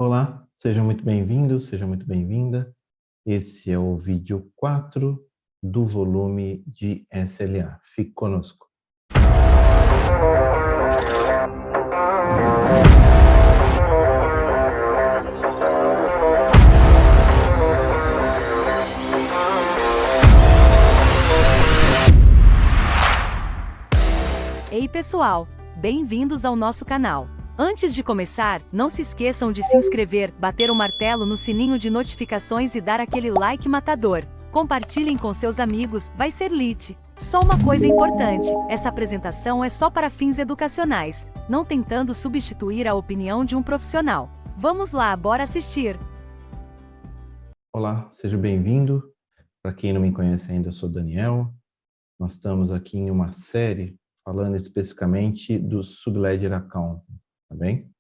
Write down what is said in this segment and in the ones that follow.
Olá, seja muito bem-vindo, seja muito bem-vinda. Esse é o vídeo 4 do volume de SLA. Fique conosco. Ei pessoal, bem-vindos ao nosso canal. Antes de começar, não se esqueçam de se inscrever, bater o martelo no sininho de notificações e dar aquele like matador. Compartilhem com seus amigos, vai ser lit. Só uma coisa importante, essa apresentação é só para fins educacionais, não tentando substituir a opinião de um profissional. Vamos lá, bora assistir! Olá, seja bem-vindo. Para quem não me conhece ainda, eu sou Daniel. Nós estamos aqui em uma série falando especificamente do Subledger Account, tá bem?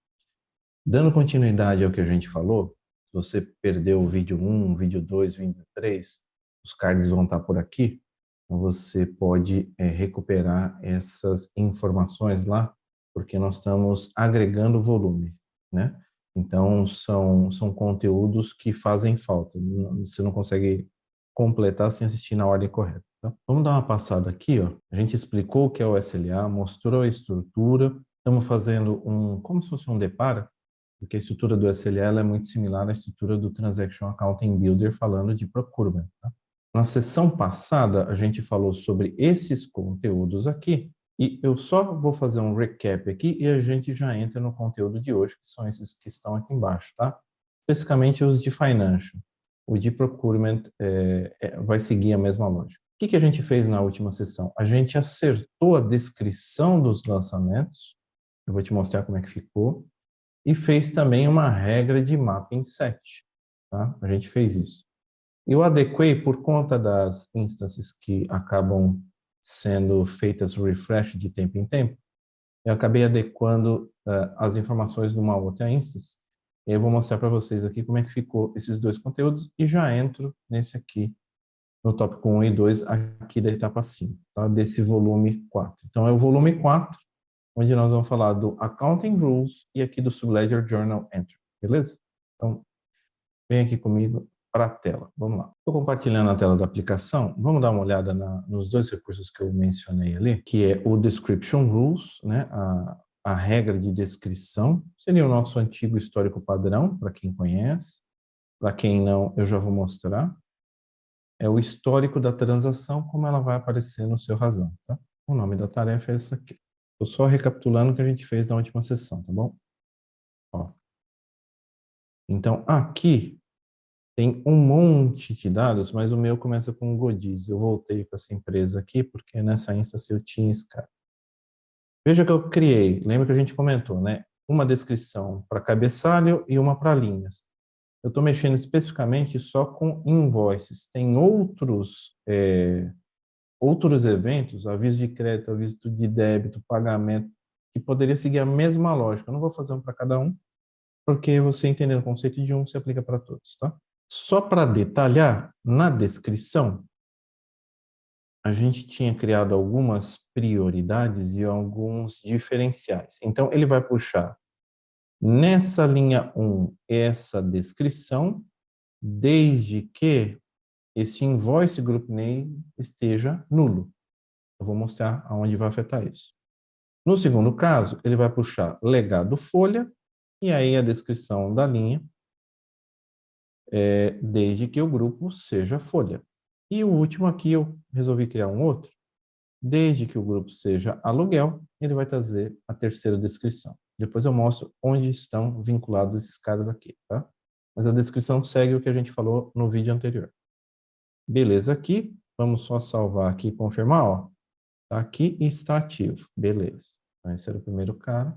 Dando continuidade ao que a gente falou, se você perdeu o vídeo 1, o vídeo 2, o vídeo 3, os cards vão estar por aqui, então você pode recuperar essas informações lá, porque nós estamos agregando volume, né? Então, são conteúdos que fazem falta, você não consegue completar sem assistir na ordem correta. Tá? Vamos dar uma passada aqui, ó. A gente explicou o que é o SLA, mostrou a estrutura, estamos fazendo como se fosse um depara, porque a estrutura do SLA é muito similar à estrutura do Transaction Accounting Builder, falando de procurement. Tá? Na sessão passada, a gente falou sobre esses conteúdos aqui, e eu só vou fazer um recap aqui e a gente já entra no conteúdo de hoje, que são esses que estão aqui embaixo, tá? Especificamente os de Financial. O de Procurement vai seguir a mesma lógica. O que a gente fez na última sessão? A gente acertou a descrição dos lançamentos, eu vou te mostrar como é que ficou, e fez também uma regra de mapping set. Tá? A gente fez isso. Eu adequei, por conta das instâncias que acabam sendo feitas refresh de tempo em tempo, eu acabei adequando as informações de uma outra instância. E eu vou mostrar para vocês aqui como é que ficou esses dois conteúdos e já entro nesse aqui, no tópico 1 e 2, aqui da etapa 5, tá? Desse volume 4. Então, é o volume 4, onde nós vamos falar do Accounting Rules e aqui do Subledger Journal Entry, beleza? Então, vem aqui comigo para a tela. Vamos lá. Estou compartilhando a tela da aplicação. Vamos dar uma olhada nos dois recursos que eu mencionei ali, que é o Description Rules, né? A regra de descrição. Seria o nosso antigo histórico padrão, para quem conhece. Para quem não, eu já vou mostrar. É o histórico da transação, como ela vai aparecer no seu razão. Tá? O nome da tarefa é essa aqui. Estou só recapitulando o que a gente fez na última sessão, tá bom? Ó. Então, aqui tem um monte de dados, mas o meu começa com Godiz. Eu voltei para essa empresa aqui, porque nessa instância eu tinha esse cara. Veja que eu criei, lembra que a gente comentou, né? Uma descrição para cabeçalho e uma para linhas. Eu estou mexendo especificamente só com invoices. Tem outros eventos, aviso de crédito, aviso de débito, pagamento, que poderia seguir a mesma lógica. Eu não vou fazer um para cada um, porque você entendendo o conceito de um, se aplica para todos, tá? Só para detalhar, na descrição, a gente tinha criado algumas prioridades e alguns diferenciais. Então, ele vai puxar nessa linha 1 essa descrição, desde que esse invoice group name esteja nulo. Eu vou mostrar aonde vai afetar isso. No segundo caso, ele vai puxar legado folha, e aí a descrição da linha, desde que o grupo seja folha. E o último aqui, eu resolvi criar um outro, desde que o grupo seja aluguel, ele vai trazer a terceira descrição. Depois eu mostro onde estão vinculados esses caras aqui, tá? Mas a descrição segue o que a gente falou no vídeo anterior. Beleza aqui, vamos só salvar aqui e confirmar, ó. Tá aqui e está ativo, beleza. Então esse era o primeiro cara.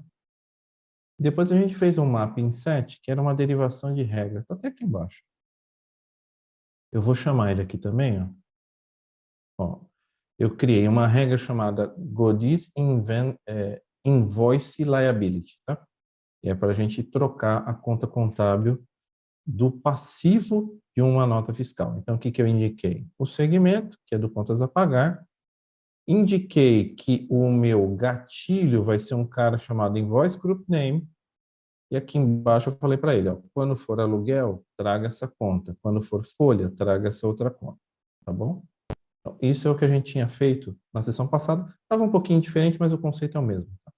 Depois a gente fez um mapping set, que era uma derivação de regra, está até aqui embaixo. Eu vou chamar ele aqui também, ó. Ó, eu criei uma regra chamada Godiz Invoice Liability, tá? E é para a gente trocar a conta contábil do passivo de uma nota fiscal. Então, o que eu indiquei? O segmento, que é do contas a pagar. Indiquei que o meu gatilho vai ser um cara chamado Invoice Group Name E aqui embaixo eu falei para ele, ó, quando for aluguel, traga essa conta. Quando for folha, traga essa outra conta. Tá bom? Então, isso é o que a gente tinha feito na sessão passada. Estava um pouquinho diferente, mas o conceito é o mesmo. Tá?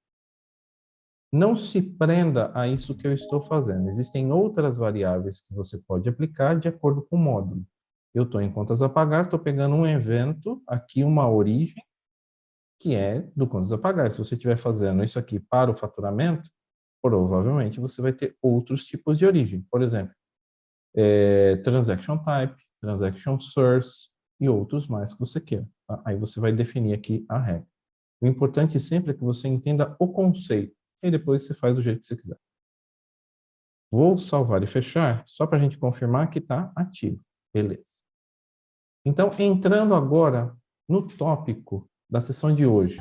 Não se prenda a isso que eu estou fazendo. Existem outras variáveis que você pode aplicar de acordo com o módulo. Eu estou em contas a pagar, estou pegando um evento, aqui uma origem, que é do contas a pagar. Se você estiver fazendo isso aqui para o faturamento, provavelmente você vai ter outros tipos de origem. Por exemplo, transaction type, transaction source e outros mais que você queira. Tá? Aí você vai definir aqui a regra. O importante sempre é que você entenda o conceito e depois você faz do jeito que você quiser. Vou salvar e fechar só para a gente confirmar que está ativo. Beleza. Então, entrando agora no tópico da sessão de hoje.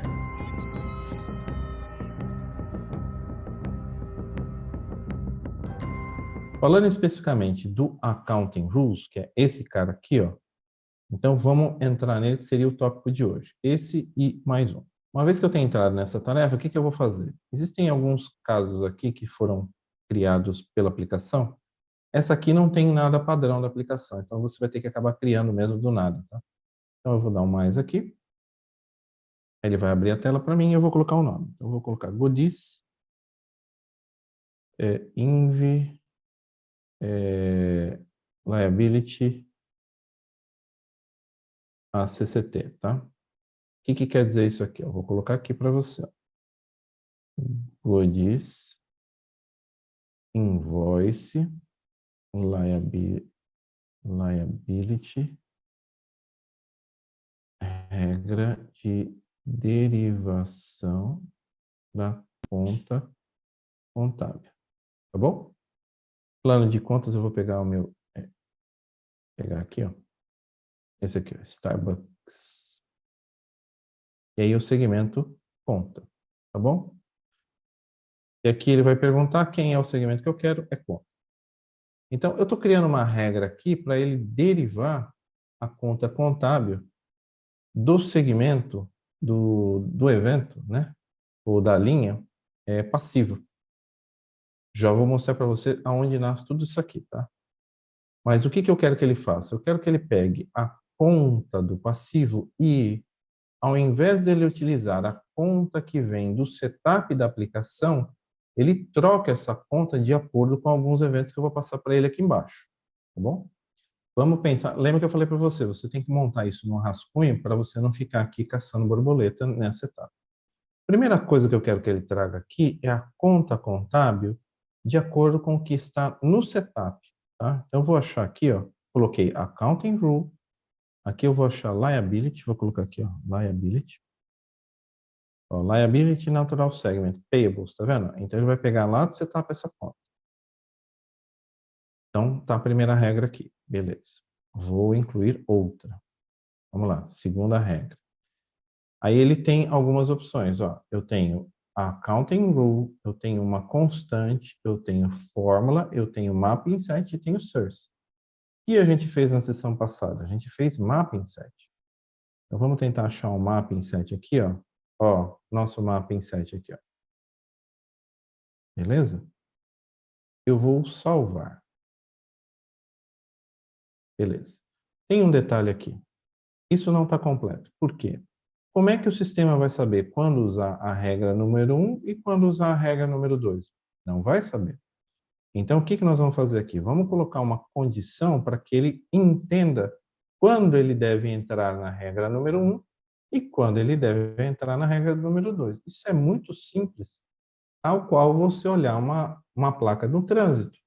Falando especificamente do Accounting Rules, que é esse cara aqui, ó. Então, vamos entrar nele, que seria o tópico de hoje. Esse e mais um. Uma vez que eu tenho entrado nessa tarefa, o que eu vou fazer? Existem alguns casos aqui que foram criados pela aplicação. Essa aqui não tem nada padrão da aplicação, então você vai ter que acabar criando mesmo do nada. Tá? Então, eu vou dar um mais aqui. Ele vai abrir a tela para mim e eu vou colocar o nome. Então, eu vou colocar Goodies, Inv, Liability, ACCT, tá? O que quer dizer isso aqui? Eu vou colocar aqui para você. Goodies, Invoice, Liability, regra de derivação da conta contábil. Tá bom? Plano de contas, eu vou pegar o meu... pegar aqui, ó. Esse aqui, ó, Starbucks. E aí o segmento conta. Tá bom? E aqui ele vai perguntar quem é o segmento que eu quero, é conta. Então, eu estou criando uma regra aqui para ele derivar a conta contábil do segmento do evento, né? Ou da linha passivo. Já vou mostrar para você aonde nasce tudo isso aqui, tá? Mas o que eu quero que ele faça? Eu quero que ele pegue a conta do passivo e, ao invés dele utilizar a conta que vem do setup da aplicação, ele troca essa conta de acordo com alguns eventos que eu vou passar para ele aqui embaixo, tá bom? Vamos pensar, lembra que eu falei para você, você tem que montar isso no rascunho para você não ficar aqui caçando borboleta nessa etapa. Primeira coisa que eu quero que ele traga aqui é a conta contábil de acordo com o que está no setup, tá? Então eu vou achar aqui, ó, coloquei Accounting Rule, aqui eu vou achar Liability, vou colocar aqui, ó, Liability. Ó, liability Natural Segment, Payables, tá vendo? Então ele vai pegar lá do setup essa conta. Então tá a primeira regra aqui, beleza. Vou incluir outra. Vamos lá, segunda regra. Aí ele tem algumas opções, ó. Eu tenho a Accounting Rule, eu tenho uma constante, eu tenho fórmula, eu tenho Mapping Set e tenho Source. O que a gente fez na sessão passada? A gente fez Mapping Set. Então vamos tentar achar um Mapping Set aqui, ó. Ó, nosso Mapping Set aqui, ó. Beleza? Eu vou salvar. Beleza. Tem um detalhe aqui. Isso não está completo. Por quê? Como é que o sistema vai saber quando usar a regra número 1 e quando usar a regra número 2? Não vai saber. Então, o que nós vamos fazer aqui? Vamos colocar uma condição para que ele entenda quando ele deve entrar na regra número 1 e quando ele deve entrar na regra número 2. Isso é muito simples, tal qual você olhar uma placa no trânsito.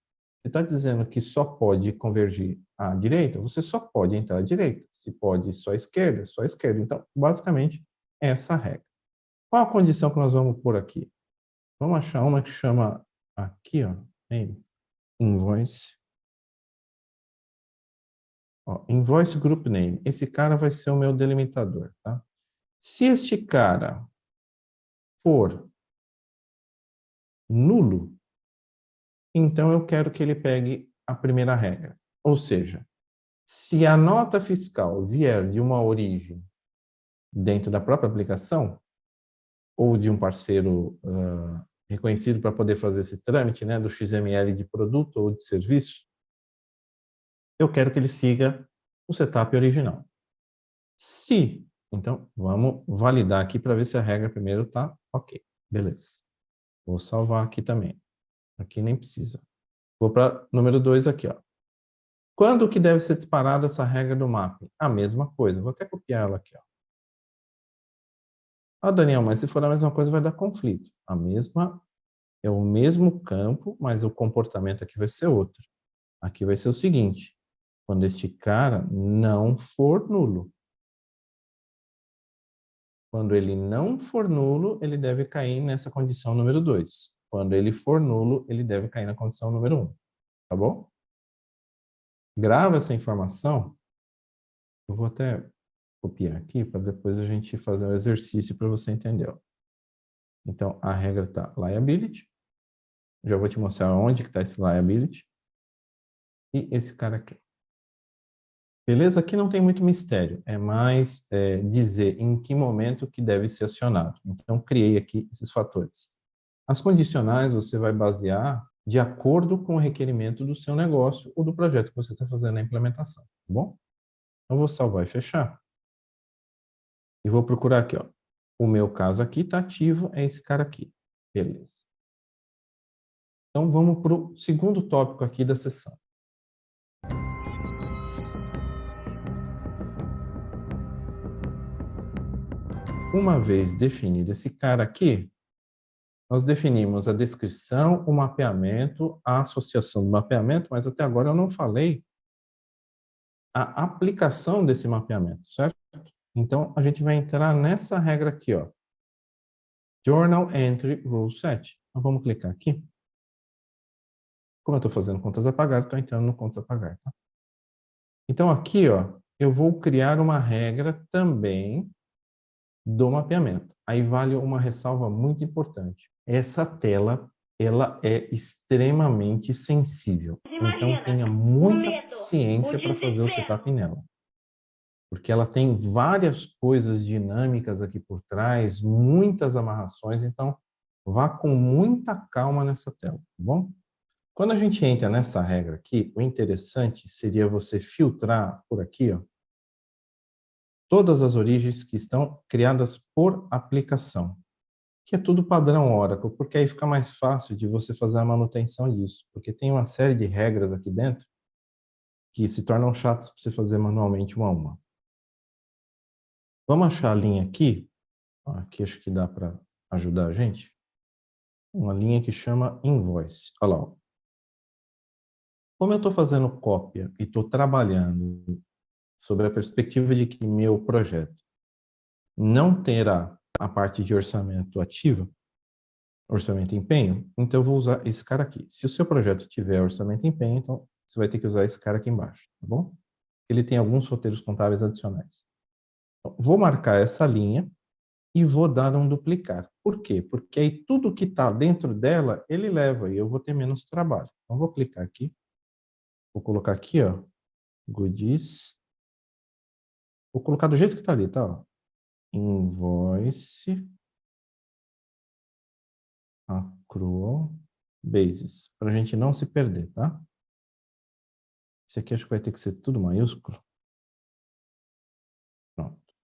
Você está dizendo que só pode convergir à direita, você só pode entrar à direita. Se pode só à esquerda, só à esquerda. Então, basicamente, é essa a regra. Qual a condição que nós vamos pôr aqui? Vamos achar uma que chama aqui, ó, Invoice. Ó, Invoice Group Name. Esse cara vai ser o meu delimitador, tá? Se este cara for nulo, então eu quero que ele pegue a primeira regra. Ou seja, se a nota fiscal vier de uma origem dentro da própria aplicação, ou de um parceiro reconhecido para poder fazer esse trâmite, né, do XML de produto ou de serviço, eu quero que ele siga o setup original. Então, vamos validar aqui para ver se a regra primeiro está ok. Beleza. Vou salvar aqui também. Aqui nem precisa. Vou para número 2 aqui, ó. Quando que deve ser disparada essa regra do mapping? A mesma coisa. Vou até copiar ela aqui, ó. Ah, Daniel, mas se for a mesma coisa vai dar conflito. É o mesmo campo, mas o comportamento aqui vai ser outro. Aqui vai ser o seguinte: quando este cara não for nulo. Quando ele não for nulo, ele deve cair nessa condição número 2. Quando ele for nulo, ele deve cair na condição número 1. Tá bom? Grava essa informação. Eu vou até copiar aqui para depois a gente fazer um exercício para você entender. Então, a regra está liability. Já vou te mostrar onde que está esse liability. E esse cara aqui. Beleza? Aqui não tem muito mistério. É mais dizer em que momento que deve ser acionado. Então, criei aqui esses fatores. As condicionais você vai basear de acordo com o requerimento do seu negócio ou do projeto que você está fazendo a implementação. Tá bom? Então, vou salvar e fechar. E vou procurar aqui, ó. O meu caso aqui está ativo, é esse cara aqui. Beleza. Então, vamos para o segundo tópico aqui da sessão. Uma vez definido esse cara aqui, nós definimos a descrição, o mapeamento, a associação do mapeamento, mas até agora eu não falei a aplicação desse mapeamento, certo? Então, a gente vai entrar nessa regra aqui, ó. Journal Entry Rule Set. Então, vamos clicar aqui. Como eu estou fazendo contas a pagar, estou entrando no contas a pagar, tá? Então, aqui, ó, eu vou criar uma regra também do mapeamento. Aí vale uma ressalva muito importante. Essa tela, ela é extremamente sensível. Então, tenha muita paciência para fazer o setup nela. Porque ela tem várias coisas dinâmicas aqui por trás, muitas amarrações, então vá com muita calma nessa tela, tá bom? Quando a gente entra nessa regra aqui, o interessante seria você filtrar por aqui, ó, todas as origens que estão criadas por aplicação, que é tudo padrão Oracle, porque aí fica mais fácil de você fazer a manutenção disso, porque tem uma série de regras aqui dentro que se tornam chatas para você fazer manualmente uma a uma. Vamos achar a linha aqui. Aqui acho que dá para ajudar a gente. Uma linha que chama invoice. Olha lá. Ó. Como eu estou fazendo cópia e estou trabalhando sobre a perspectiva de que meu projeto não terá a parte de orçamento ativa, orçamento e empenho, então eu vou usar esse cara aqui. Se o seu projeto tiver orçamento e empenho, então você vai ter que usar esse cara aqui embaixo, tá bom? Ele tem alguns roteiros contábeis adicionais. Então, vou marcar essa linha e vou dar um duplicar. Por quê? Porque aí tudo que está dentro dela, ele leva e eu vou ter menos trabalho. Então, vou clicar aqui. Vou colocar aqui, ó, goodies. Vou colocar do jeito que está ali, tá? Ó. Invoice. Accrual basis. Para a gente não se perder, tá? Esse aqui acho que vai ter que ser tudo maiúsculo. Pronto.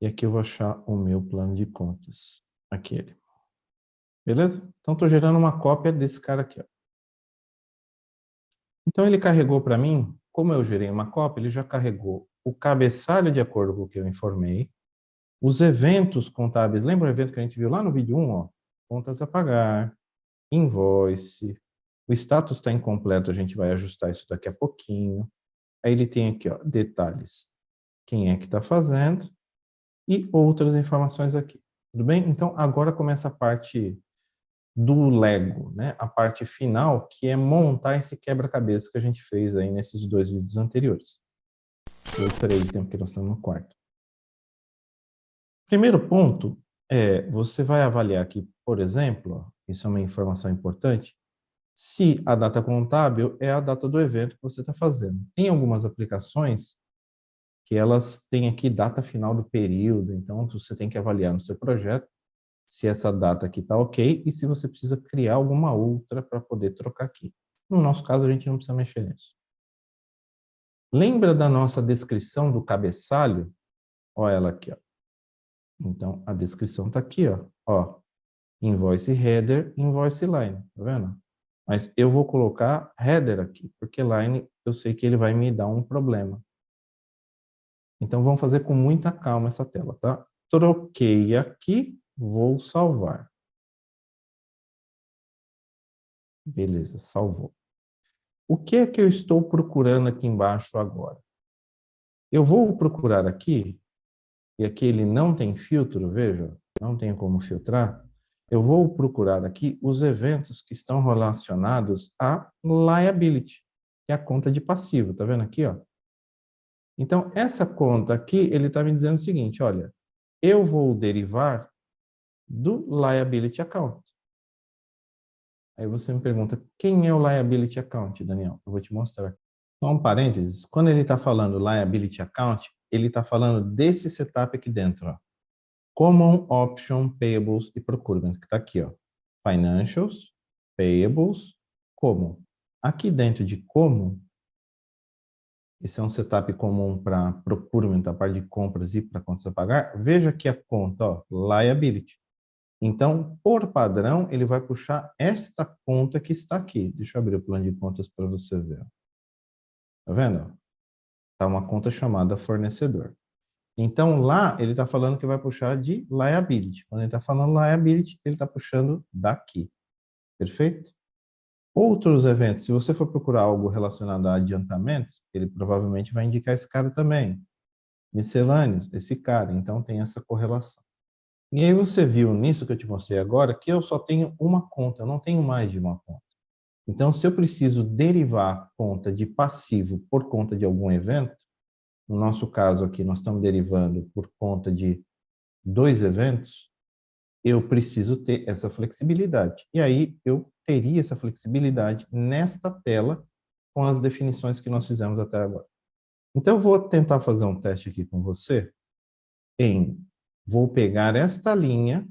E aqui eu vou achar o meu plano de contas. Aquele. Beleza? Então, estou gerando uma cópia desse cara aqui, ó. Então, ele carregou para mim, como eu gerei uma cópia, ele já carregou o cabeçalho de acordo com o que eu informei, os eventos contábeis, lembra o evento que a gente viu lá no vídeo 1, ó? Contas a pagar, invoice, o status está incompleto, a gente vai ajustar isso daqui a pouquinho. Aí ele tem aqui, ó, detalhes, quem é que está fazendo e outras informações aqui. Tudo bem? Então, agora começa a parte do Lego, né? A parte final, que é montar esse quebra-cabeça que a gente fez aí nesses 2 vídeos anteriores. Ou 3, tempo que nós estamos no quarto. Primeiro ponto você vai avaliar aqui, por exemplo, ó, isso é uma informação importante, se a data contábil é a data do evento que você está fazendo. Tem algumas aplicações que elas têm aqui data final do período, então você tem que avaliar no seu projeto se essa data aqui está ok e se você precisa criar alguma outra para poder trocar aqui. No nosso caso, a gente não precisa mexer nisso. Lembra da nossa descrição do cabeçalho? Olha ela aqui, ó. Então, a descrição está aqui, ó. Invoice header, invoice line, tá vendo? Mas eu vou colocar header aqui, porque line eu sei que ele vai me dar um problema. Então, vamos fazer com muita calma essa tela, tá? Troquei aqui, vou salvar. Beleza, salvou. O que é que eu estou procurando aqui embaixo agora? Eu vou procurar aqui, e aqui ele não tem filtro, veja, não tem como filtrar. Eu vou procurar aqui os eventos que estão relacionados a liability, que é a conta de passivo, tá vendo aqui, ó? Então, essa conta aqui, ele está me dizendo o seguinte, olha, eu vou derivar do liability account. Aí você me pergunta, quem é o liability account, Daniel? Eu vou te mostrar. Só um parênteses, quando ele está falando liability account, ele está falando desse setup aqui dentro, ó. Common Option Payables e Procurement, que está aqui, ó. Financials, Payables, Common. Aqui dentro de Common, esse é um setup comum para Procurement, a parte de compras e para contas a pagar. Veja aqui a conta, ó, Liability. Então, por padrão, ele vai puxar esta conta que está aqui. Deixa eu abrir o plano de contas para você ver. Tá vendo? Está uma conta chamada fornecedor. Então, lá, ele está falando que vai puxar de liability. Quando ele está falando liability, ele está puxando daqui. Perfeito? Outros eventos, se você for procurar algo relacionado a adiantamentos, ele provavelmente vai indicar esse cara também. Miscelâneos, esse cara. Então, tem essa correlação. E aí você viu nisso que eu te mostrei agora que eu só tenho uma conta, eu não tenho mais de uma conta. Então, se eu preciso derivar a conta de passivo por conta de algum evento, no nosso caso aqui, nós estamos derivando por conta de 2 eventos, eu preciso ter essa flexibilidade. E aí, eu teria essa flexibilidade nesta tela com as definições que nós fizemos até agora. Então, eu vou tentar fazer um teste aqui com você. Vou pegar esta linha.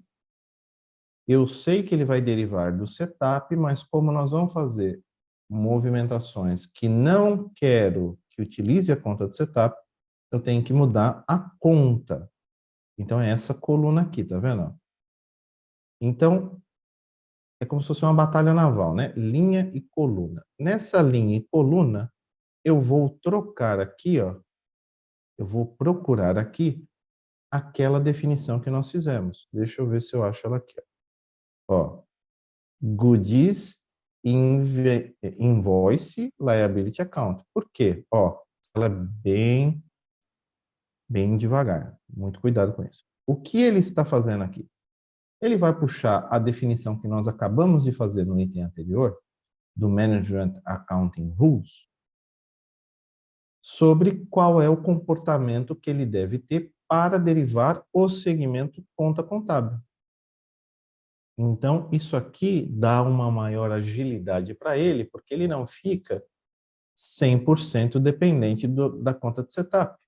Eu sei que ele vai derivar do setup, mas como nós vamos fazer movimentações que não quero que utilize a conta do setup, eu tenho que mudar a conta. Então, é essa coluna aqui, tá vendo? Então, é como se fosse uma batalha naval, né? Linha e coluna. Nessa linha e coluna, eu vou trocar aqui, ó. Eu vou procurar aqui aquela definição que nós fizemos. Deixa eu ver se eu acho ela aqui, ó. Goodies Invoice Liability Account. Por quê? Ó, ela é bem devagar. Muito cuidado com isso. O que ele está fazendo aqui? Ele vai puxar a definição que nós acabamos de fazer no item anterior, do Management Accounting Rules, sobre qual é o comportamento que ele deve ter para derivar o segmento conta contábil. Então, isso aqui dá uma maior agilidade para ele, porque ele não fica 100% dependente da conta de setup.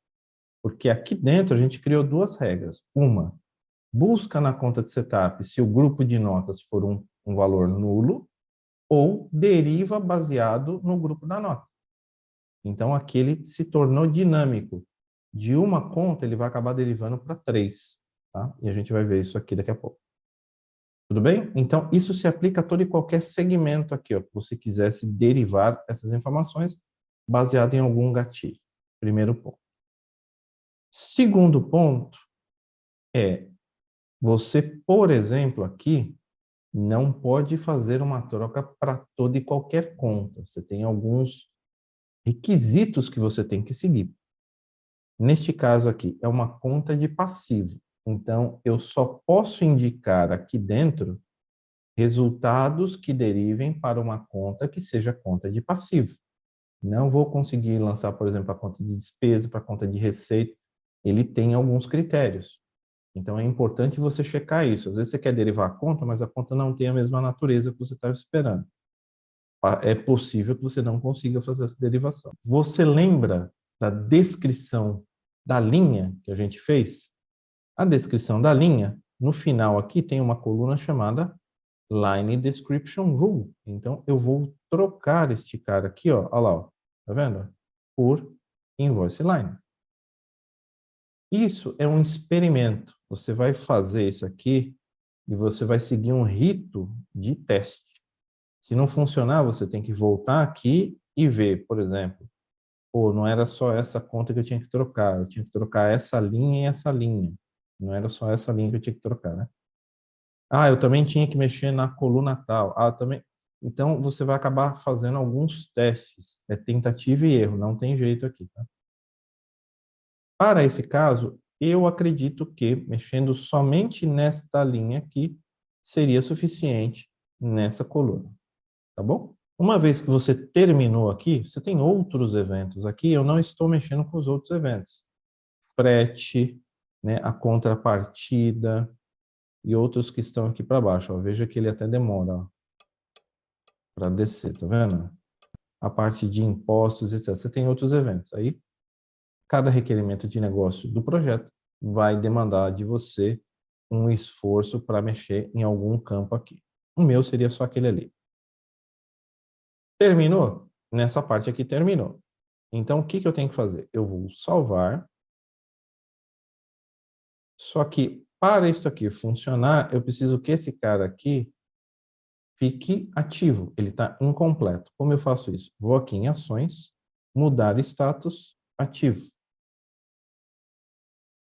Porque aqui dentro a gente criou 2 regras. Uma, busca na conta de setup se o grupo de notas for um valor nulo, ou deriva baseado no grupo da nota. Então, aqui ele se tornou dinâmico. De uma conta, ele vai acabar derivando para 3. Tá? E a gente vai ver isso aqui daqui a pouco. Tudo bem? Então, isso se aplica a todo e qualquer segmento aqui, ó, que você quisesse derivar essas informações baseado em algum gatilho. Primeiro ponto. Segundo ponto é, você, por exemplo, aqui, não pode fazer uma troca para toda e qualquer conta. Você tem alguns requisitos que você tem que seguir. Neste caso aqui, é uma conta de passivo. Então, eu só posso indicar aqui dentro resultados que derivem para uma conta que seja conta de passivo. Não vou conseguir lançar, por exemplo, a conta de despesa para a conta de receita. Ele tem alguns critérios. Então, é importante você checar isso. Às vezes você quer derivar a conta, mas a conta não tem a mesma natureza que você estava esperando. É possível que você não consiga fazer essa derivação. Você lembra da descrição da linha que a gente fez? A descrição da linha no final aqui tem uma coluna chamada Line Description Rule. Então, eu vou trocar este cara aqui, ó, olha lá, ó, tá vendo? Por Invoice Line. Isso é um experimento. Você vai fazer isso aqui e você vai seguir um rito de teste. Se não funcionar, você tem que voltar aqui e ver, por exemplo, pô, não era só essa conta que eu tinha que trocar, eu tinha que trocar essa linha e essa linha. Não era só essa linha que eu tinha que trocar, né? Ah, eu também tinha que mexer na coluna tal. Ah, também. Então, você vai acabar fazendo alguns testes. É tentativa e erro, não tem jeito aqui, tá? Para esse caso, eu acredito que mexendo somente nesta linha aqui seria suficiente nessa coluna, tá bom? Uma vez que você terminou aqui, você tem outros eventos aqui, eu não estou mexendo com os outros eventos. Frete, né, a contrapartida e outros que estão aqui para baixo. Ó. Veja que ele até demora para descer, tá vendo? A parte de impostos, etc. Você tem outros eventos. Aí, cada requerimento de negócio do projeto vai demandar de você um esforço para mexer em algum campo aqui. O meu seria só aquele ali. Terminou? Nessa parte aqui terminou. Então, o que eu tenho que fazer? Eu vou salvar. Só que, para isso aqui funcionar, eu preciso que esse cara aqui fique ativo. Ele está incompleto. Como eu faço isso? Vou aqui em ações, mudar status, ativo.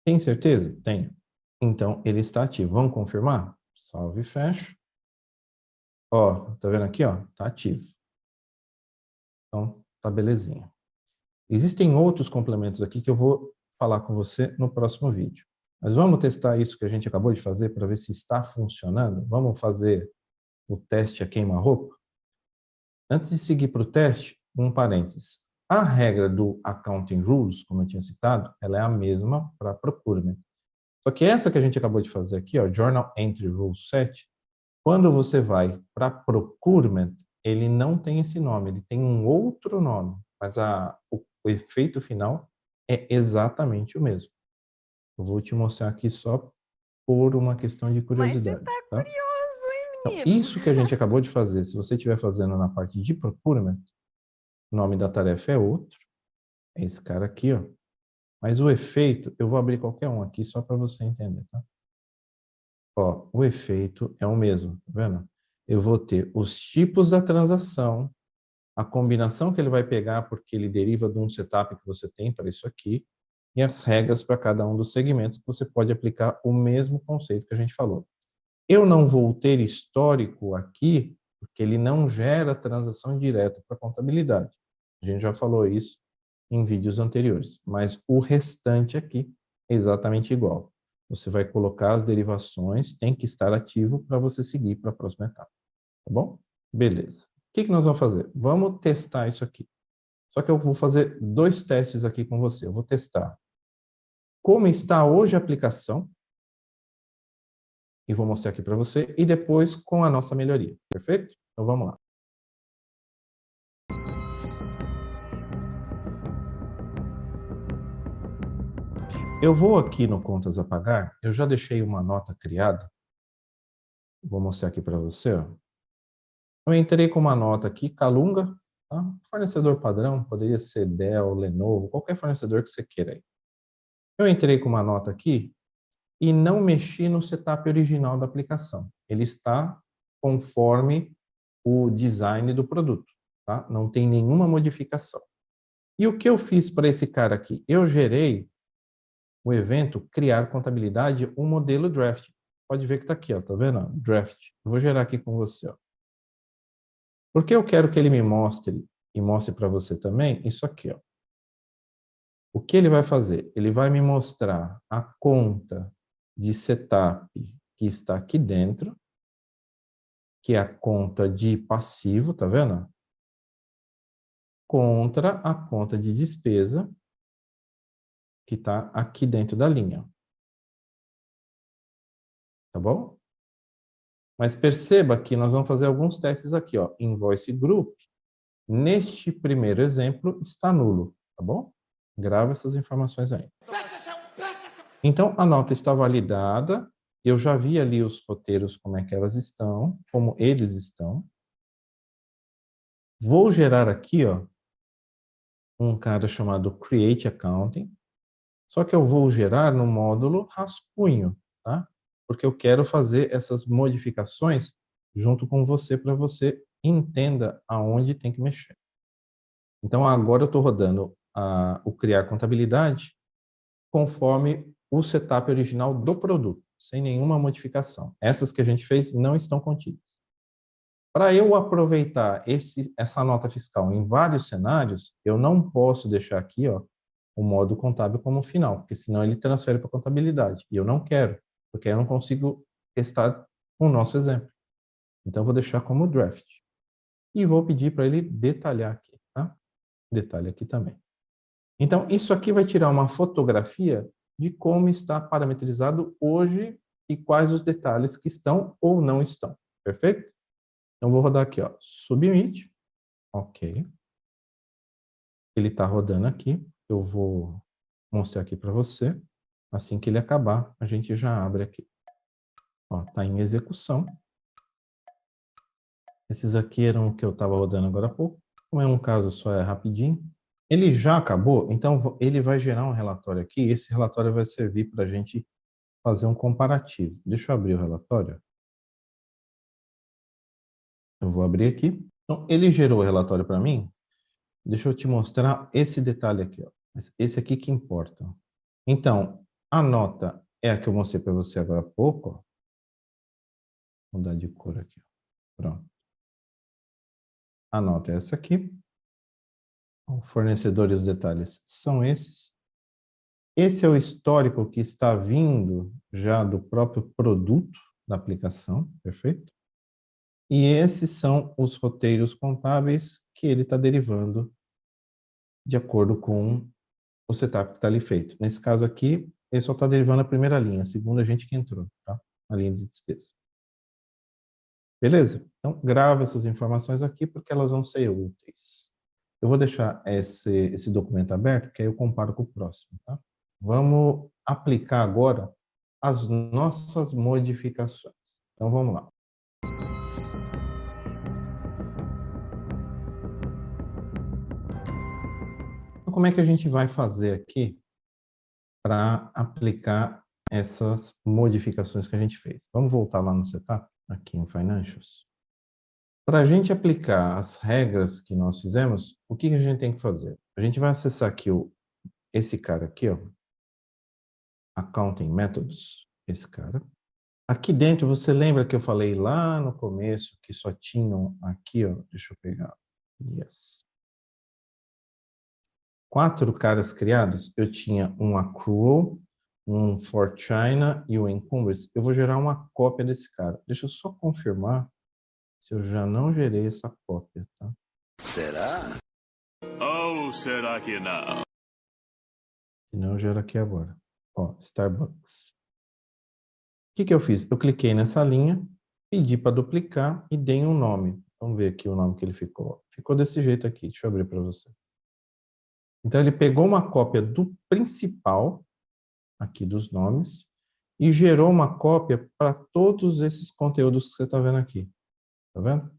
Tem certeza? Tenho. Então, ele está ativo. Vamos confirmar? Salve e fecho. Ó, tá vendo aqui, ó? Tá ativo. Então, tá belezinha. Existem outros complementos aqui que eu vou falar com você no próximo vídeo. Mas vamos testar isso que a gente acabou de fazer para ver se está funcionando? Vamos fazer o teste a queima-roupa? Antes de seguir para o teste, um parênteses. A regra do Accounting Rules, como eu tinha citado, ela é a mesma para Procurement. Só que essa que a gente acabou de fazer aqui, ó, Journal Entry Rule 7, quando você vai para Procurement, ele não tem esse nome, ele tem um outro nome, mas o efeito final é exatamente o mesmo. Eu vou te mostrar aqui só por uma questão de curiosidade. Mas você tá Tá? curioso, hein, Então, menino? isso que a gente acabou de fazer, se você estiver fazendo na parte de Procurement, o nome da tarefa é outro, é esse cara aqui, ó. Mas o efeito, eu vou abrir qualquer um aqui só para você entender, tá? Ó, o efeito é o mesmo, tá vendo? Eu vou ter os tipos da transação, a combinação que ele vai pegar, porque ele deriva de um setup que você tem para isso aqui, e as regras para cada um dos segmentos que você pode aplicar o mesmo conceito que a gente falou. Eu não vou ter histórico aqui, porque ele não gera transação direta para a contabilidade. A gente já falou isso em vídeos anteriores, mas o restante aqui é exatamente igual. Você vai colocar as derivações, tem que estar ativo para você seguir para a próxima etapa, tá bom? Beleza. O que nós vamos fazer? Vamos testar isso aqui. Só que eu vou fazer dois testes aqui com você. Eu vou testar como está hoje a aplicação e vou mostrar aqui para você, e depois com a nossa melhoria, perfeito? Então vamos lá. Eu vou aqui no Contas a Pagar, eu já deixei uma nota criada, vou mostrar aqui para você, ó. Eu entrei com uma nota aqui, Calunga, tá? Fornecedor padrão, poderia ser Dell, Lenovo, qualquer fornecedor que você queira aí. Eu entrei com uma nota aqui e não mexi no setup original da aplicação. Ele está conforme o design do produto, tá? Não tem nenhuma modificação. E o que eu fiz para esse cara aqui? Eu gerei o evento criar contabilidade, um modelo draft. Pode ver que está aqui, ó, tá vendo? Draft. Eu vou gerar aqui com você, ó. Porque eu quero que ele me mostre e mostre para você também isso aqui, ó. O que ele vai fazer? Ele vai me mostrar a conta de setup que está aqui dentro, que é a conta de passivo, tá vendo? Contra a conta de despesa, que está aqui dentro da linha. Tá bom? Mas perceba que nós vamos fazer alguns testes aqui, ó. Invoice Group, neste primeiro exemplo, está nulo, tá bom? Grava essas informações aí. Então, a nota está validada eu já vi ali os roteiros, como é que elas estão, como eles estão. Vou gerar aqui, ó, um cara chamado Create Accounting, só que eu vou gerar no módulo rascunho, tá? Porque eu quero fazer essas modificações junto com você, para você entenda aonde tem que mexer. Então, agora eu estou rodando o Criar Contabilidade conforme o setup original do produto, sem nenhuma modificação. Essas que a gente fez não estão contidas. Para eu aproveitar essa nota fiscal em vários cenários, eu não posso deixar aqui, ó, o modo contábil como final, porque senão ele transfere para a contabilidade. E eu não quero, porque eu não consigo testar com o nosso exemplo. Então, eu vou deixar como draft. E vou pedir para ele detalhar aqui, tá? Detalhe aqui também. Então, isso aqui vai tirar uma fotografia de como está parametrizado hoje e quais os detalhes que estão ou não estão. Perfeito? Então, vou rodar aqui, ó, Submit. Ok. Ele está rodando aqui. Eu vou mostrar aqui para você. Assim que ele acabar, a gente já abre aqui. Ó, está em execução. Esses aqui eram o que eu estava rodando agora há pouco. Como é um caso só, é rapidinho. Ele já acabou, então ele vai gerar um relatório aqui. E esse relatório vai servir para a gente fazer um comparativo. Deixa eu abrir o relatório. Eu vou abrir aqui. Então, ele gerou o relatório para mim. Deixa eu te mostrar esse detalhe aqui, ó. Esse aqui que importa. Então, a nota é a que eu mostrei para você agora há pouco. Ó. Vou mudar de cor aqui. Pronto. A nota é essa aqui. O fornecedor e os detalhes são esses. Esse é o histórico que está vindo já do próprio produto da aplicação, perfeito? E esses são os roteiros contábeis que ele está derivando de acordo com o setup que está ali feito. Nesse caso aqui, ele só está derivando a primeira linha, a segunda a gente que entrou, tá? A linha de despesa. Beleza? Então, grava essas informações aqui porque elas vão ser úteis. Eu vou deixar esse documento aberto, que aí eu comparo com o próximo, tá? Vamos aplicar agora as nossas modificações. Então, vamos lá. Então, como é que a gente vai fazer aqui para aplicar essas modificações que a gente fez? Vamos voltar lá no setup, aqui em Financials. Para a gente aplicar as regras que nós fizemos, o que a gente tem que fazer? A gente vai acessar aqui esse cara aqui, ó, Accounting Methods, esse cara. Aqui dentro, você lembra que eu falei lá no começo que só tinham aqui, ó, deixa eu pegar, yes. 4 caras criados, eu tinha um accrual, um for China e o encumbers. Eu vou gerar uma cópia desse cara. Deixa eu só confirmar se eu já não gerei essa cópia, tá? Será? Ou será que não? E não gera aqui agora. Ó, Starbucks. O que eu fiz? Eu cliquei nessa linha, pedi para duplicar e dei um nome. Vamos ver aqui o nome que ele ficou. Ficou desse jeito aqui. Deixa eu abrir para você. Então, ele pegou uma cópia do principal, aqui dos nomes, e gerou uma cópia para todos esses conteúdos que você está vendo aqui. Tá vendo?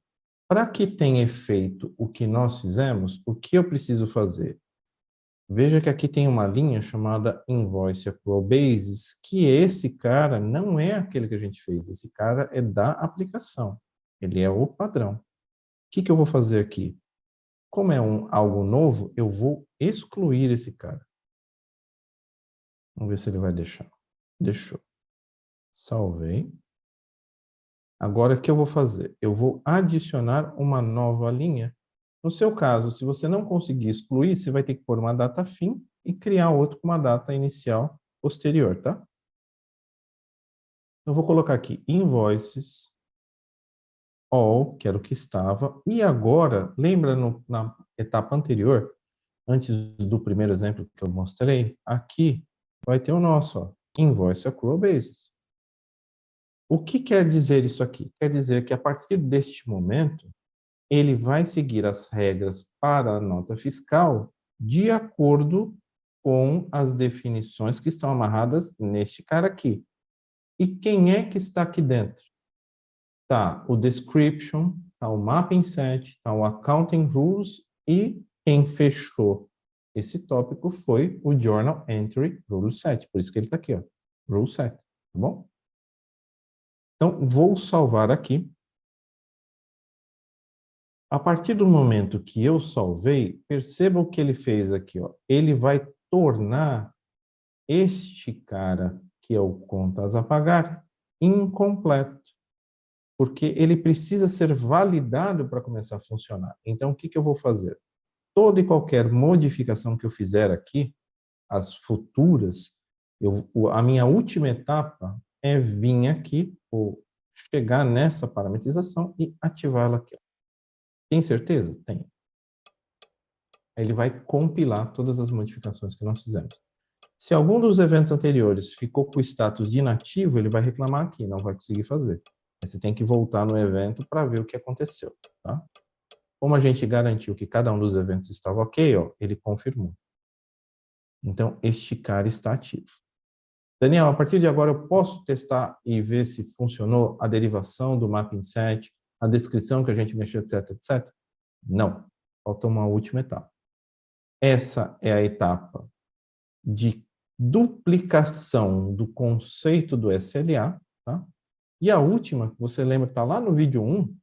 Para que tenha efeito o que nós fizemos, o que eu preciso fazer? Veja que aqui tem uma linha chamada Invoice Accrual Basis, que esse cara não é aquele que a gente fez. Esse cara é da aplicação. Ele é o padrão. O que eu vou fazer aqui? Como é algo novo, eu vou excluir esse cara. Vamos ver se ele vai deixar. Deixou. Salvei. Agora, o que eu vou fazer? Eu vou adicionar uma nova linha. No seu caso, se você não conseguir excluir, você vai ter que pôr uma data fim e criar outro com uma data inicial posterior, tá? Eu vou colocar aqui Invoices, All, que era o que estava. E agora, lembra na etapa anterior, antes do primeiro exemplo que eu mostrei, aqui vai ter o nosso, ó, Invoice Accrual Basis. O que quer dizer isso aqui? Quer dizer que a partir deste momento, ele vai seguir as regras para a nota fiscal de acordo com as definições que estão amarradas neste cara aqui. E quem é que está aqui dentro? Tá o description, tá o mapping set, tá o accounting rules e quem fechou esse tópico foi o journal entry rule set. Por isso que ele está aqui, ó, rule set, tá bom? Então, vou salvar aqui. A partir do momento que eu salvei, perceba o que ele fez aqui, ó. Ele vai tornar este cara, que é o contas a pagar, incompleto, porque ele precisa ser validado para começar a funcionar. Então, o que eu vou fazer? Toda e qualquer modificação que eu fizer aqui, as futuras, a minha última etapa é vir aqui, ou chegar nessa parametrização e ativá-la aqui. Tem certeza? Tem. Ele vai compilar todas as modificações que nós fizemos. Se algum dos eventos anteriores ficou com o status de inativo, ele vai reclamar aqui, não vai conseguir fazer. Você tem que voltar no evento para ver o que aconteceu, tá? Como a gente garantiu que cada um dos eventos estava ok, ó, ele confirmou. Então, este cara está ativo. Daniel, a partir de agora eu posso testar e ver se funcionou a derivação do mapping set, a descrição que a gente mexeu, etc, etc? Não. Falta uma última etapa. Essa é a etapa de duplicação do conceito do SLA, tá? E a última, você lembra, está lá no vídeo 1,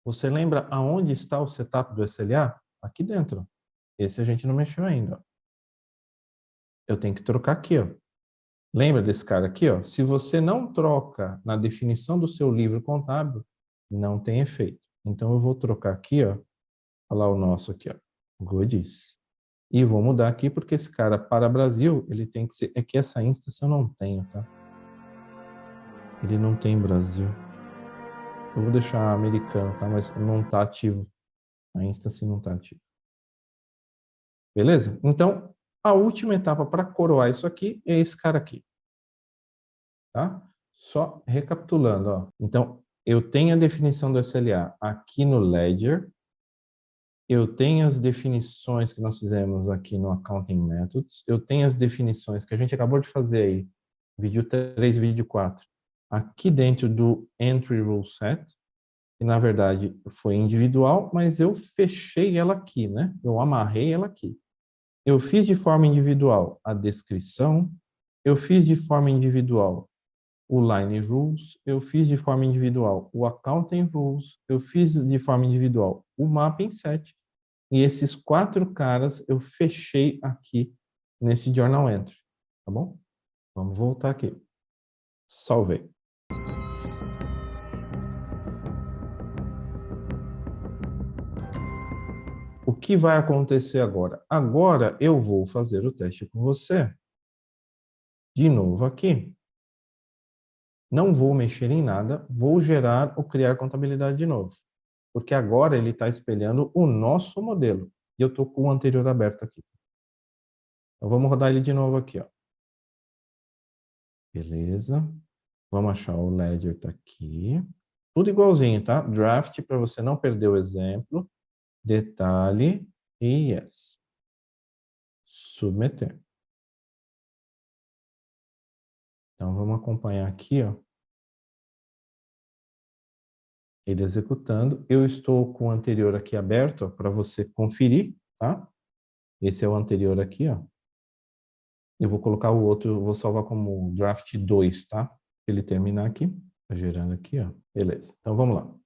você lembra aonde está o setup do SLA? Aqui dentro. Esse a gente não mexeu ainda. Eu tenho que trocar aqui, ó. Lembra desse cara aqui, ó? Se você não troca na definição do seu livro contábil, não tem efeito. Então eu vou trocar aqui, ó. Olha lá o nosso aqui, ó. Goodies. E vou mudar aqui porque esse cara para Brasil, ele tem que ser... É que essa instância eu não tenho, tá? Ele não tem Brasil. Eu vou deixar americano, tá? Mas não tá ativo. A instância não tá ativa. Beleza? Então, a última etapa para coroar isso aqui é esse cara aqui. Tá? Só recapitulando, ó. Então, eu tenho a definição do SLA aqui no Ledger. Eu tenho as definições que nós fizemos aqui no Accounting Methods. Eu tenho as definições que a gente acabou de fazer aí, vídeo 3 e vídeo 4, aqui dentro do Entry Rule Set, que na verdade foi individual, mas eu fechei ela aqui, né? Eu amarrei ela aqui. Eu fiz de forma individual a descrição, eu fiz de forma individual o Line Rules, eu fiz de forma individual o Accounting Rules, eu fiz de forma individual o Mapping Set, e esses 4 caras eu fechei aqui nesse Journal Entry, tá bom? Vamos voltar aqui. Salvei. O que vai acontecer agora? Agora eu vou fazer o teste com você. De novo aqui. Não vou mexer em nada, vou gerar ou criar contabilidade de novo. Porque agora ele está espelhando o nosso modelo. E eu estou com o anterior aberto aqui. Então vamos rodar ele de novo aqui, ó. Beleza. Vamos achar o Ledger tá aqui. Tudo igualzinho, tá? Draft para você não perder o exemplo. Detalhe e yes. Submeter. Então vamos acompanhar aqui, ó. Ele executando. Eu estou com o anterior aqui aberto para você conferir, tá? Esse é o anterior aqui, ó. Eu vou colocar o outro, vou salvar como draft 2, tá? Para ele terminar aqui. Tá gerando aqui, ó. Beleza. Então vamos lá.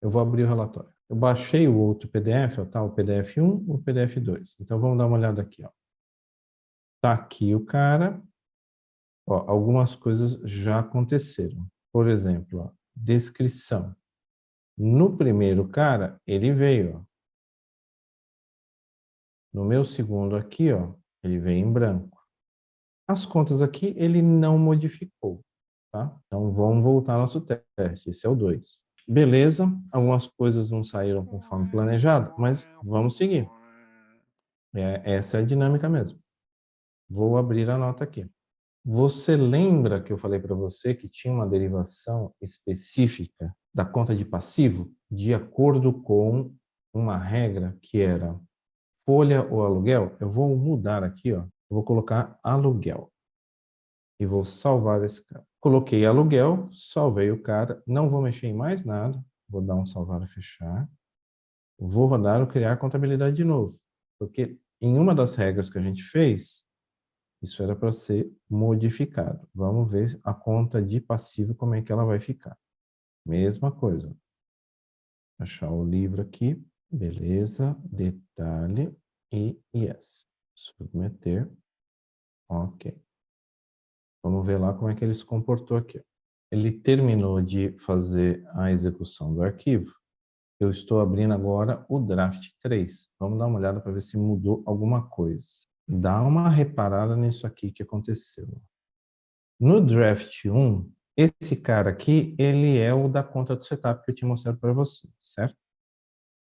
Eu vou abrir o relatório. Eu baixei o outro PDF, ó, tá? O PDF 1, o PDF 2. Então vamos dar uma olhada aqui, ó. Tá aqui o cara. Ó, algumas coisas já aconteceram. Por exemplo, ó, descrição. No primeiro cara, ele veio, ó. No meu segundo aqui, ó, ele veio em branco. As contas aqui, ele não modificou, tá? Então, vamos voltar ao nosso teste. Esse é o 2. Beleza, algumas coisas não saíram conforme planejado, mas vamos seguir. Essa é a dinâmica mesmo. Vou abrir a nota aqui. Você lembra que eu falei para você que tinha uma derivação específica da conta de passivo de acordo com uma regra que era folha ou aluguel? Eu vou mudar aqui, ó. Eu vou colocar aluguel. e vou salvar esse cara. Coloquei aluguel, salvei o cara, não vou mexer em mais nada, vou dar um salvar e fechar. Vou rodar o criar contabilidade de novo, porque em uma das regras que a gente fez, isso era para ser modificado. Vamos ver a conta de passivo, como é que ela vai ficar. Mesma coisa. Achar o livro aqui, beleza, detalhe e yes. Submeter, ok. Vamos ver lá como é que ele se comportou aqui. Ele terminou de fazer a execução do arquivo. Eu estou abrindo agora o draft 3. Vamos dar uma olhada para ver se mudou alguma coisa. Dá uma reparada nisso aqui que aconteceu. No draft 1, esse cara aqui, ele é o da conta do setup que eu tinha mostrado para você, certo?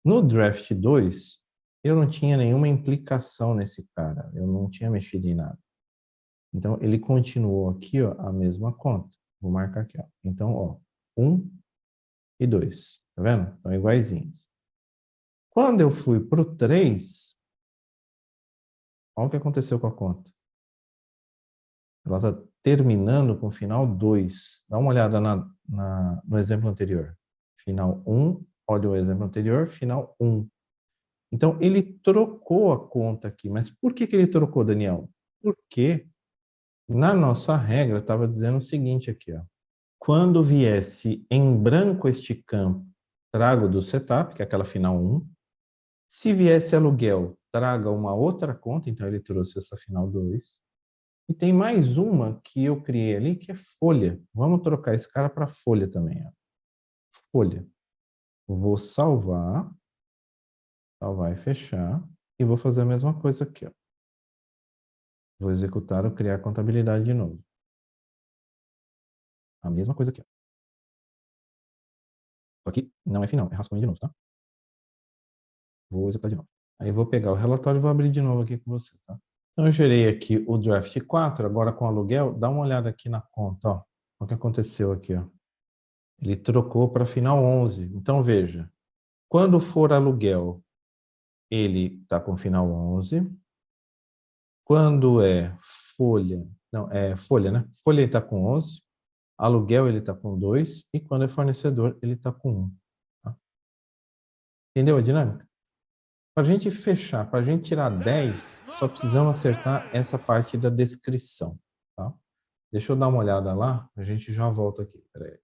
No draft 2, eu não tinha nenhuma implicação nesse cara. Eu não tinha mexido em nada. Então, ele continuou aqui, ó, a mesma conta. Vou marcar aqui, ó. Então, ó, 1 e 2. Tá vendo? Estão iguaizinhos. Quando eu fui para o 3, olha o que aconteceu com a conta. Ela está terminando com o final 2. Dá uma olhada no exemplo anterior. Final 1, olha o exemplo anterior, final 1. Então, ele trocou a conta aqui. Mas por que ele trocou, Daniel? Porque na nossa regra estava dizendo o seguinte aqui, ó. Quando viesse em branco este campo, trago do setup, que é aquela final 1. Se viesse aluguel, traga uma outra conta, então ele trouxe essa final 2. E tem mais uma que eu criei ali, que é folha. Vamos trocar esse cara para folha também. Ó. Folha. Vou salvar e fechar. E vou fazer a mesma coisa aqui. Ó. Vou executar o criar contabilidade de novo. A mesma coisa aqui. Ó. Só que não é final, é rascunho de novo, tá? Vou executar de novo. Aí vou pegar o relatório e vou abrir de novo aqui com você, tá? Então eu gerei aqui o draft 4, agora com aluguel. Dá uma olhada aqui na conta, ó. O que aconteceu aqui, ó. Ele trocou para final 11. Então veja, quando for aluguel, ele está com final 11. Quando é folha, não, é folha, né? Folha ele está com 11. Aluguel ele está com 2. E quando é fornecedor, ele está com 1. Tá? Entendeu a dinâmica? Para a gente fechar, para a gente tirar 10, só precisamos acertar essa parte da descrição. Tá? Deixa eu dar uma olhada lá, a gente já volta aqui. Peraí.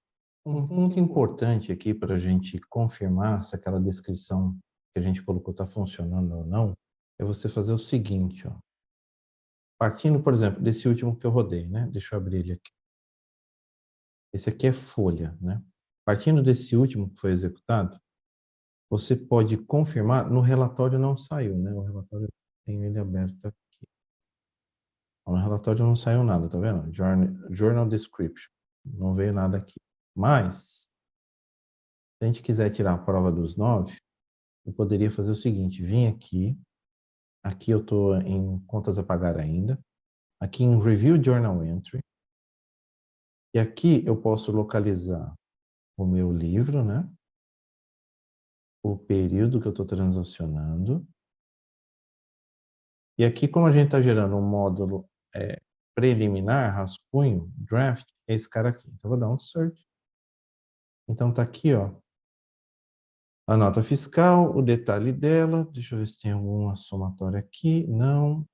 Um ponto importante aqui para a gente confirmar se aquela descrição que a gente colocou está funcionando ou não, é você fazer o seguinte, ó. Partindo, por exemplo, desse último que eu rodei, né? Deixa eu abrir ele aqui. Esse aqui é folha, né? Partindo desse último que foi executado, você pode confirmar, no relatório não saiu, né? O relatório tem ele aberto aqui. No relatório não saiu nada, tá vendo? Journal Description. Não veio nada aqui. Mas, se a gente quiser tirar a prova dos 9, eu poderia fazer o seguinte, vim aqui eu estou em contas a pagar ainda, aqui em Review Journal Entry, e aqui eu posso localizar o meu livro, né? O período que eu estou transacionando. E aqui, como a gente está gerando um módulo preliminar, rascunho, draft, é esse cara aqui. Então, vou dar um search. Então, tá aqui, ó. A nota fiscal, o detalhe dela. Deixa eu ver se tem alguma somatória aqui. Não.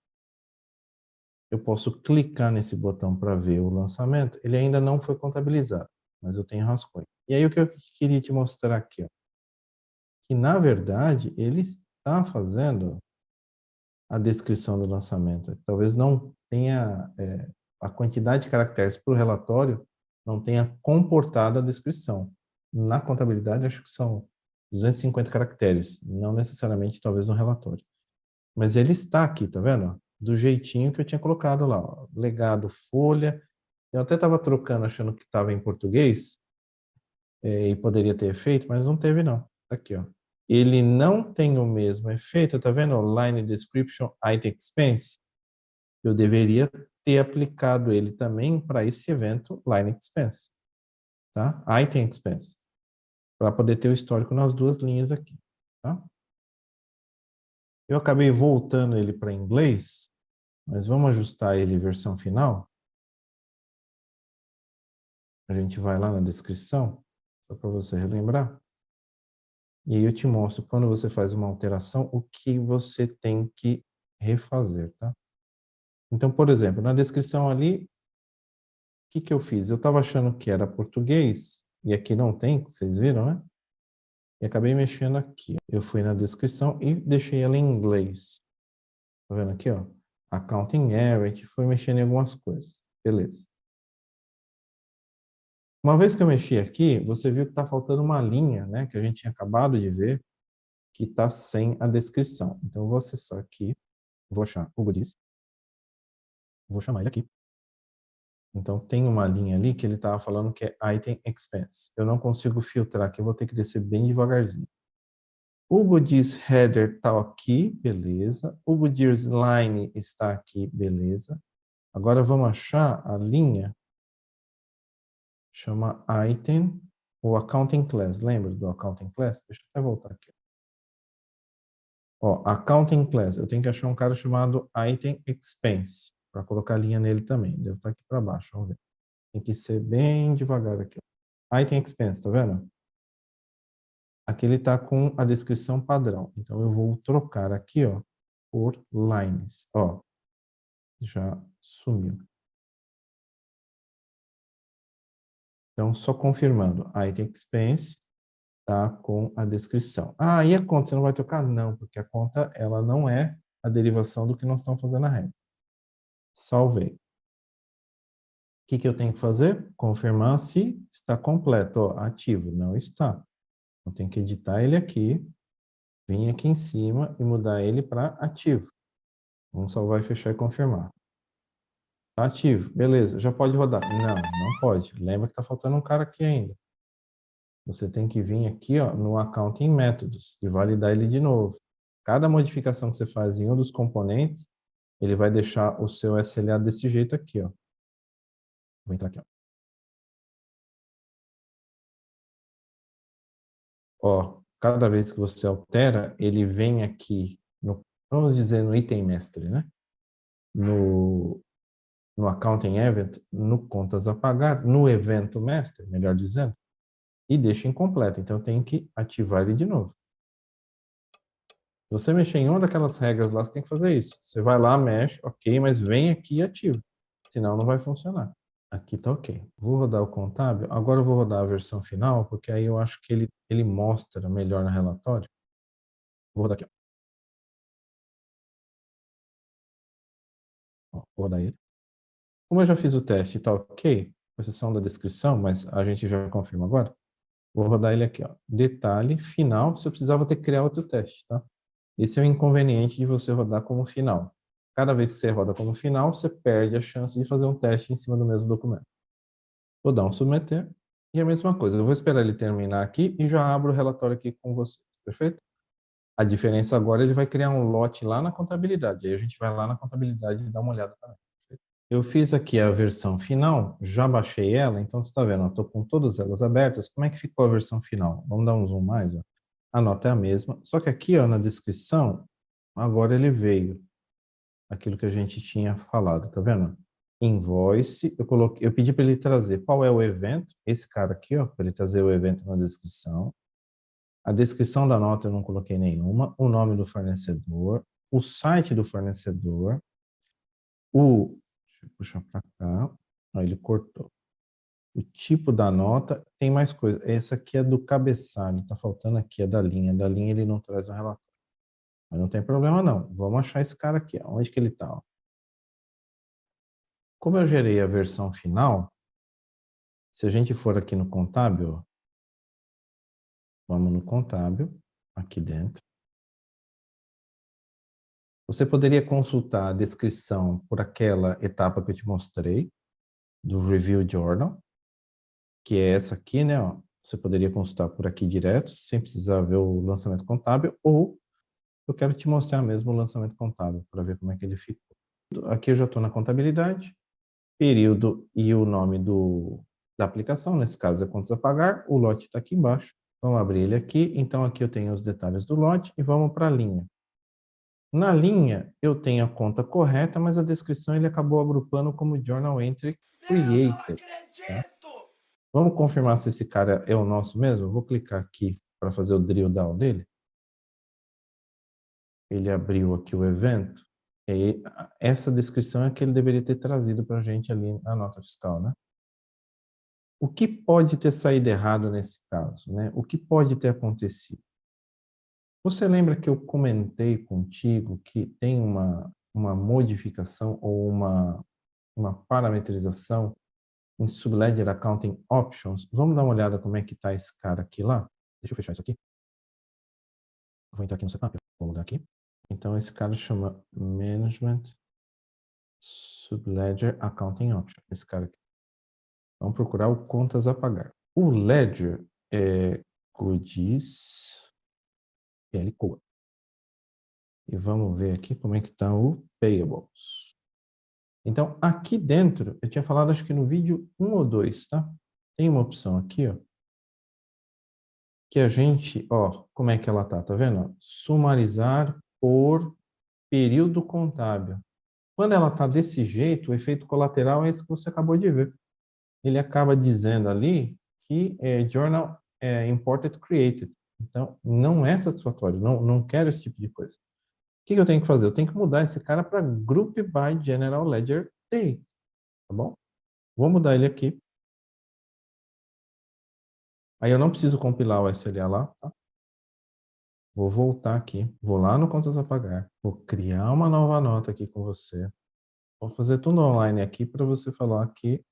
Eu posso clicar nesse botão para ver o lançamento. Ele ainda não foi contabilizado, mas eu tenho rascunho. E aí, o que eu queria te mostrar aqui, ó. Que, na verdade, ele está fazendo a descrição do lançamento. Talvez não tenha a quantidade de caracteres para o relatório não tenha comportado a descrição. Na contabilidade, acho que são 250 caracteres, não necessariamente, talvez, no relatório. Mas ele está aqui, tá vendo? Do jeitinho que eu tinha colocado lá. Ó. Legado, folha. Eu até estava trocando, achando que estava em português, e poderia ter efeito, mas não teve, não. Tá aqui, ó. Ele não tem o mesmo efeito, tá vendo? Line Description, Item Expense. Eu deveria ter aplicado ele também para esse evento Line Expense, tá? Item Expense, para poder ter o histórico nas duas linhas aqui, tá? Eu acabei voltando ele para inglês, mas vamos ajustar ele versão final. a gente vai lá na descrição, só para você relembrar. E aí eu te mostro, quando você faz uma alteração, o que você tem que refazer, tá? Então, por exemplo, na descrição ali, o que eu fiz? Eu estava achando que era português, e aqui não tem, vocês viram, né? E acabei mexendo aqui. Eu fui na descrição e deixei ela em inglês. Tá vendo aqui, ó? Accounting Error, a gente foi mexendo em algumas coisas. Beleza. Uma vez que eu mexi aqui, você viu que está faltando uma linha, né? Que a gente tinha acabado de ver, que está sem a descrição. Então, eu vou acessar aqui, vou achar o Gudis, vou chamar ele aqui. Então, tem uma linha ali que ele estava falando que é Item Expense. Eu não consigo filtrar aqui, eu vou ter que descer bem devagarzinho. O Goodies Header está aqui, beleza. O Goodies Line está aqui, beleza. Agora vamos achar a linha, chama Item, o Accounting Class. Lembra do Accounting Class? Deixa eu até voltar aqui. Ó, Accounting Class, eu tenho que achar um cara chamado Item Expense, para colocar a linha nele também. Deve estar aqui para baixo, vamos ver. Tem que ser bem devagar aqui. Item Expense, tá vendo? Aqui ele está com a descrição padrão. Então, eu vou trocar aqui, ó, por lines. Ó, já sumiu. Então, só confirmando. Item Expense está com a descrição. Ah, e a conta? Você não vai trocar? Não, porque a conta ela não é a derivação do que nós estamos fazendo na regra. Salvei. O que eu tenho que fazer? Confirmar se está completo. Ó, ativo. Não está. Eu tenho que editar ele aqui, vir aqui em cima e mudar ele para ativo. Vamos salvar e fechar e confirmar. Tá ativo. Beleza. Já pode rodar? Não, não pode. Lembra que está faltando um cara aqui ainda. Você tem que vir aqui, ó, no Accounting Methods e validar ele de novo. Cada modificação que você faz em um dos componentes, ele vai deixar o seu SLA desse jeito aqui, ó. Vou entrar aqui, ó. Ó, cada vez que você altera, ele vem aqui, no, vamos dizer, no item mestre, né? No Accounting Event, no contas a pagar, no evento mestre, melhor dizendo, e deixa incompleto. Então, eu tenho que ativar ele de novo. Se você mexer em uma daquelas regras lá, você tem que fazer isso. Você vai lá, mexe, ok, mas vem aqui e ativa. Senão não vai funcionar. Aqui tá ok. Vou rodar o contábil. Agora eu vou rodar a versão final, porque aí eu acho que ele mostra melhor no relatório. Vou rodar aqui. Ó, vou rodar ele. Como eu já fiz o teste e tá ok, com exceção da descrição, mas a gente já confirma agora, vou rodar ele aqui. Ó. Detalhe, final, se eu precisava ter que criar outro teste, tá? Esse é o inconveniente de você rodar como final. Cada vez que você roda como final, você perde a chance de fazer um teste em cima do mesmo documento. Vou dar um submeter e a mesma coisa. Eu vou esperar ele terminar aqui e já abro o relatório aqui com você. Perfeito? A diferença agora, ele vai criar um lote lá na contabilidade. Aí a gente vai lá na contabilidade e dá uma olhada também. Eu fiz aqui a versão final, já baixei ela, então você está vendo, eu estou com todas elas abertas. Como é que ficou a versão final? Vamos dar um zoom mais, ó. A nota é a mesma, só que aqui, ó, na descrição, agora ele veio aquilo que a gente tinha falado, tá vendo? Invoice, eu pedi para ele trazer qual é o evento, esse cara aqui, ó, para ele trazer o evento na descrição. A descrição da nota eu não coloquei nenhuma, o nome do fornecedor, o site do fornecedor, deixa eu puxar para cá, ó, ele cortou. O tipo da nota, tem mais coisa. Essa aqui é do cabeçalho, tá faltando aqui, é da linha. Da linha ele não traz o relatório. Mas não tem problema não. Vamos achar esse cara aqui. Onde que ele está? Ó. Como eu gerei a versão final, se a gente for aqui no contábil, ó, vamos no contábil, aqui dentro. Você poderia consultar a descrição por aquela etapa que eu te mostrei, do Review Journal, que é essa aqui, né? Ó. Você poderia consultar por aqui direto, sem precisar ver o lançamento contábil, ou eu quero te mostrar mesmo o lançamento contábil, para ver como é que ele ficou. Aqui eu já estou na contabilidade, período e o nome da aplicação, nesse caso é contas a pagar, o lote está aqui embaixo. Vamos abrir ele aqui, então aqui eu tenho os detalhes do lote e vamos para a linha. Na linha eu tenho a conta correta, mas a descrição ele acabou agrupando como Journal Entry Created. Tá? Vamos confirmar se esse cara é o nosso mesmo? Eu vou clicar aqui para fazer o drill down dele. Ele abriu aqui o evento. E essa descrição é que ele deveria ter trazido para a gente ali na nota fiscal, né? O que pode ter saído errado nesse caso, né? O que pode ter acontecido? Você lembra que eu comentei contigo que tem uma modificação ou uma parametrização em Subledger Accounting Options? Vamos dar uma olhada como é que está esse cara aqui lá? Deixa eu fechar isso aqui. Vou entrar aqui no setup, vou mudar aqui. Então, esse cara chama Management Subledger Accounting Options. Esse cara aqui. Vamos procurar o contas a pagar. O Ledger é Goodies PL-COA. E vamos ver aqui como é que está o Payables. Então, aqui dentro, eu tinha falado, acho que no vídeo 1 ou 2, tá? Tem uma opção aqui, ó. Que a gente, ó, como é que ela tá vendo? Sumarizar por período contábil. Quando ela tá desse jeito, o efeito colateral é esse que você acabou de ver. Ele acaba dizendo ali que Journal Imported Created. Então, não é satisfatório, não quero esse tipo de coisa. O que eu tenho que fazer? Eu tenho que mudar esse cara para Group by General Ledger Date, tá bom? Vou mudar ele aqui. Aí eu não preciso compilar o SLA lá, tá? Vou voltar aqui, vou lá no contas a pagar, vou criar uma nova nota aqui com você. Vou fazer tudo online aqui para você falar que,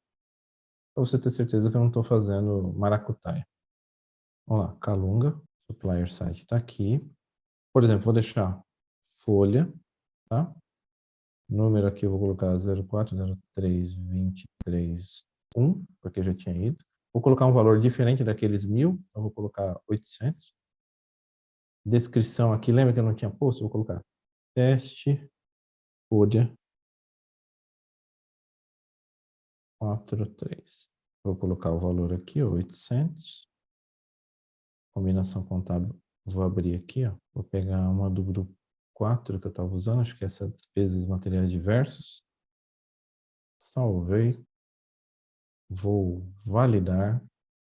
para você ter certeza que eu não estou fazendo maracutaia. Vamos lá, Calunga, Supplier Site está aqui. Por exemplo, vou deixar folha, tá? Número aqui eu vou colocar 040323.1, porque já tinha ido. Vou colocar um valor diferente daqueles 1000, então vou colocar 800. Descrição aqui, lembra que eu não tinha posto? Vou colocar teste, folha 43. Vou colocar o valor aqui, 800. Combinação contábil, vou abrir aqui, ó. Vou pegar uma do grupo 4 que eu estava usando, acho que essa despesas materiais diversos. Salvei. Vou validar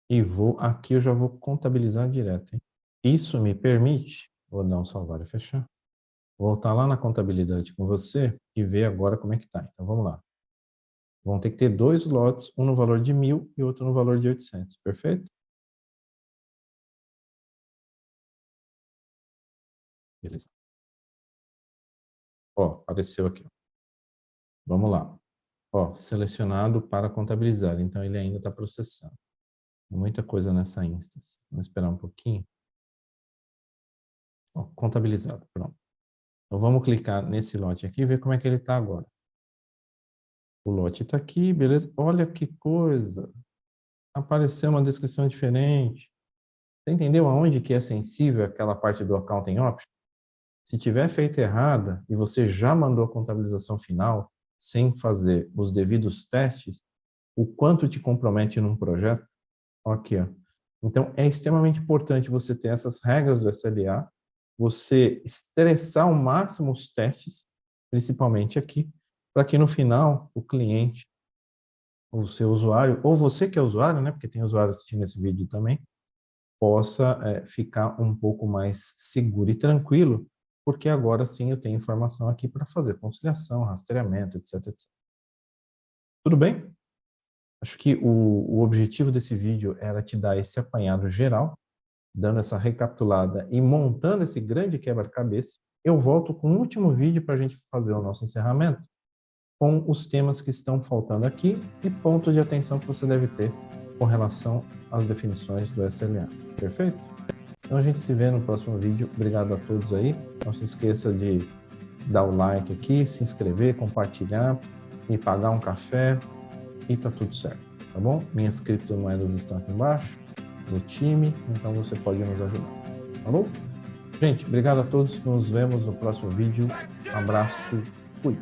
e aqui eu já vou contabilizar direto, hein? Isso me permite, vou dar um salvar e fechar, voltar lá na contabilidade com você e ver agora como é que tá. Então vamos lá. Vão ter que ter 2 lotes, um no valor de 1000 e outro no valor de 800, perfeito? Beleza. Ó, apareceu aqui. Vamos lá. Ó, selecionado para contabilizar, então ele ainda está processando. Muita coisa nessa instância. Vamos esperar um pouquinho. Ó, contabilizado, pronto. Então vamos clicar nesse lote aqui e ver como é que ele está agora. O lote está aqui, beleza? Olha que coisa! Apareceu uma descrição diferente. Você entendeu aonde que é sensível aquela parte do Accounting Option? Se tiver feito errada e você já mandou a contabilização final sem fazer os devidos testes, o quanto te compromete num projeto? Aqui, ó. Então, é extremamente importante você ter essas regras do SLA, você estressar ao máximo os testes, principalmente aqui, para que no final o cliente, o seu usuário, ou você que é usuário, né, porque tem usuário assistindo esse vídeo também, possa ficar um pouco mais seguro e tranquilo, porque agora sim eu tenho informação aqui para fazer conciliação, rastreamento, etc, etc. Tudo bem? Acho que o objetivo desse vídeo era te dar esse apanhado geral, dando essa recapitulada e montando esse grande quebra-cabeça. Eu volto com um último vídeo para a gente fazer o nosso encerramento, com os temas que estão faltando aqui e pontos de atenção que você deve ter com relação às definições do SLA. Perfeito? Então a gente se vê no próximo vídeo. Obrigado a todos aí. Não se esqueça de dar o like aqui, se inscrever, compartilhar, me pagar um café e tá tudo certo, tá bom? Minhas criptomoedas estão aqui embaixo, do time, então você pode nos ajudar, tá bom? Gente, obrigado a todos. Nos vemos no próximo vídeo. Um abraço. Fui.